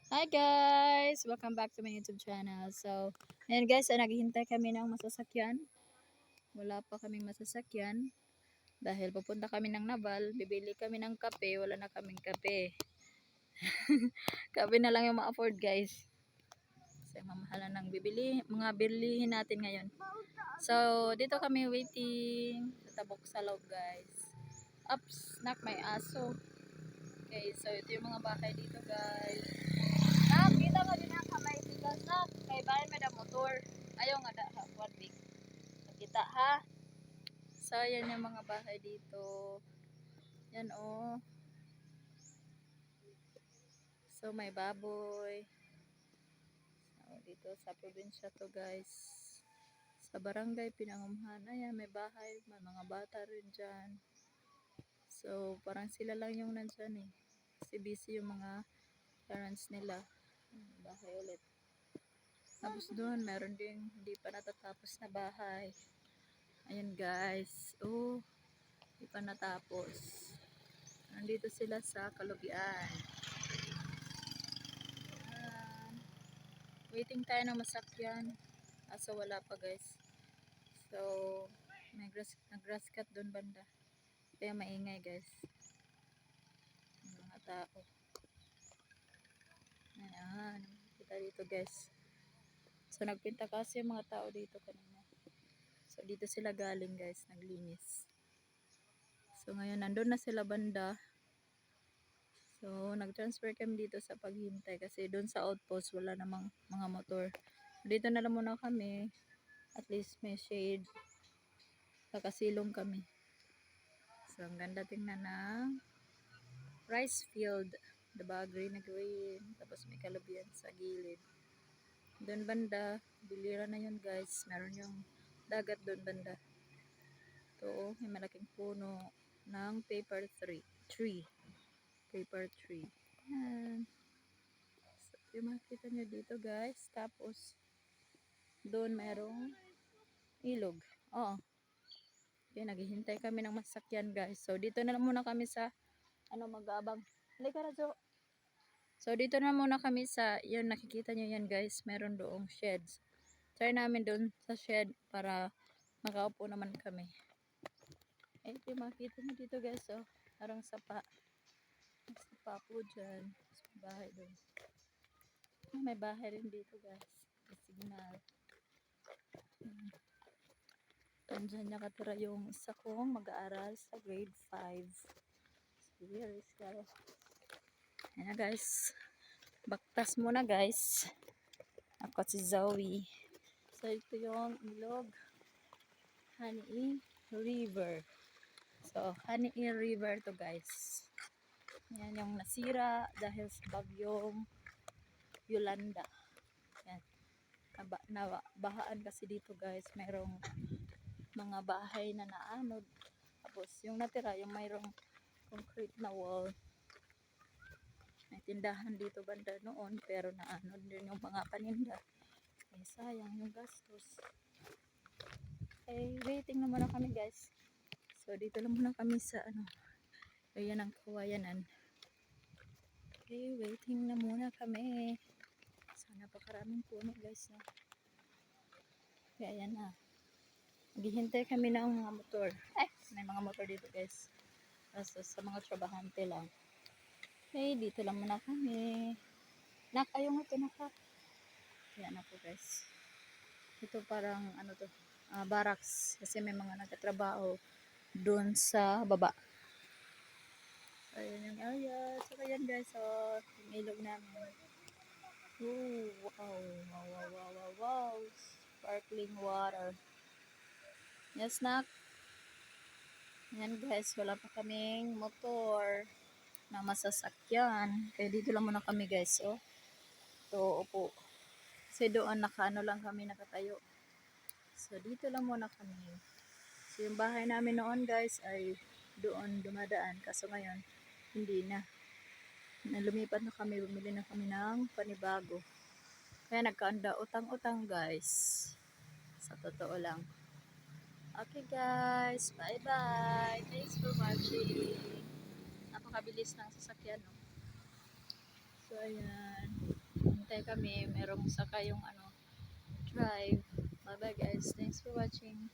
Hi guys! Welcome back to my YouTube channel. So, ayan guys, naghihintay kami ng masasakyan. Wala pa kaming masasakyan. Dahil pupunta kami ng Nabal, bibili kami ng kape. Wala na kaming kape. Kape na lang yung ma-afford guys. Kasi mamahalan ng mga bilihin natin ngayon. So, dito kami waiting sa tabok sa loob guys. Ups, nak may aso. Okay, so ito yung mga bahay dito guys. Kita nga din ang kamay tigas na kay bayan may da motor. Ayaw nga da ha, one week. Kita ha. So yan yung mga bahay dito. Yan oh. So may baboy. So, dito sa probinsya to guys. Sa barangay Pinangumhan. Ayan may bahay. May mga bata rin dyan. So parang sila lang yung nandyan eh. Kasi busy yung mga parents nila. Bahay ulit. Tapos doon, meron din hindi pa natatapos na bahay. Ayan guys. Oh, hindi pa natapos. Nandito sila sa Kalugian. Ayan. Waiting tayo ng masakyan. Kaso wala pa guys. So, may nag-grass cut doon banda. Kaya maingay guys. Mga tao. Ayan. Kita dito guys. So, nagpinta kasi yung mga tao dito kanina. So, dito sila galing guys. Naglinis. So, ngayon nandun na sila banda. So, nag-transfer kami dito sa paghintay kasi doon sa outpost wala namang mga motor. Dito na lang muna kami. At least may shade. Kakasilong kami. So, ang ganda tingnan ng rice field. Diba? Green na green. Tapos may kalubian sa gilid. Doon banda. Bilira na yun guys. Meron yung dagat doon banda. Ito, may malaking puno ng paper tree. Paper tree. Ayan. So, yung makikita nyo dito guys. Tapos, doon merong ilog. Oo. Okay, naghihintay kami ng masakyan guys. So, dito na lang muna kami sa, mag-aabang. Halika na, Jo. So, dito na muna kami sa, yun, nakikita nyo yan guys. Meron doong sheds. Try namin doon sa shed para makaupo naman kami. Eh, ito yung makikita nyo dito guys. Oh, parang sapa. Sapa po dyan. May bahay doon. May bahay rin dito guys. May signal. Andyan nakatira yung isa kong mag-aaral sa grade 5. So, here is guys. Ayan guys. Baktas muna guys. Ako si Zoe. So, ito yung ilog. Honey River. So, Honey River to guys. Yan yung nasira dahil sa bagyong Yolanda. Yan. Nabahaan kasi dito guys. Mayroong mga bahay na naanod. Tapos yung natira, yung mayroong concrete na wall. May tindahan dito banda noon pero naanod din yung mga paninda. Eh sayang yung gastos. Eh waiting na muna kami guys. So dito lang muna kami sa area ng Kawayanan. Okay, waiting na muna kami. Sana napakaraming puno guys na. Kaya yan na. Naghihintay kami ng mga motor. May mga motor dito guys. So, sa mga trabahante lang. Okay, dito lang muna kami. Nak, ayaw nga ito naka. Yan na po guys. Ito parang barracks. Kasi may mga nagtatrabaho doon sa baba. So, ayan yung area. So, ayan guys. So, yung ilog namin. Ooh, wow. Wow, wow, wow, wow, wow. Sparkling water. Yes, Nak. Ayan guys. Wala pa kaming motor na masasakyan. Kaya dito lang muna kami guys. Oh. Ito, upo. Kasi doon lang kami nakatayo. So dito lang muna kami. So yung bahay namin noon guys ay doon dumadaan. Kaso ngayon hindi na. Lumipat na kami. Bumili na kami ng panibago. Kaya nagkaanda utang-utang guys. Sa totoo lang. Okay guys. Bye bye. Thanks for watching. Napakabilis ng sasakyan. No? So ayan. naghihintay kami, merong saka yung ano, drive. Bye bye guys. Thanks for watching.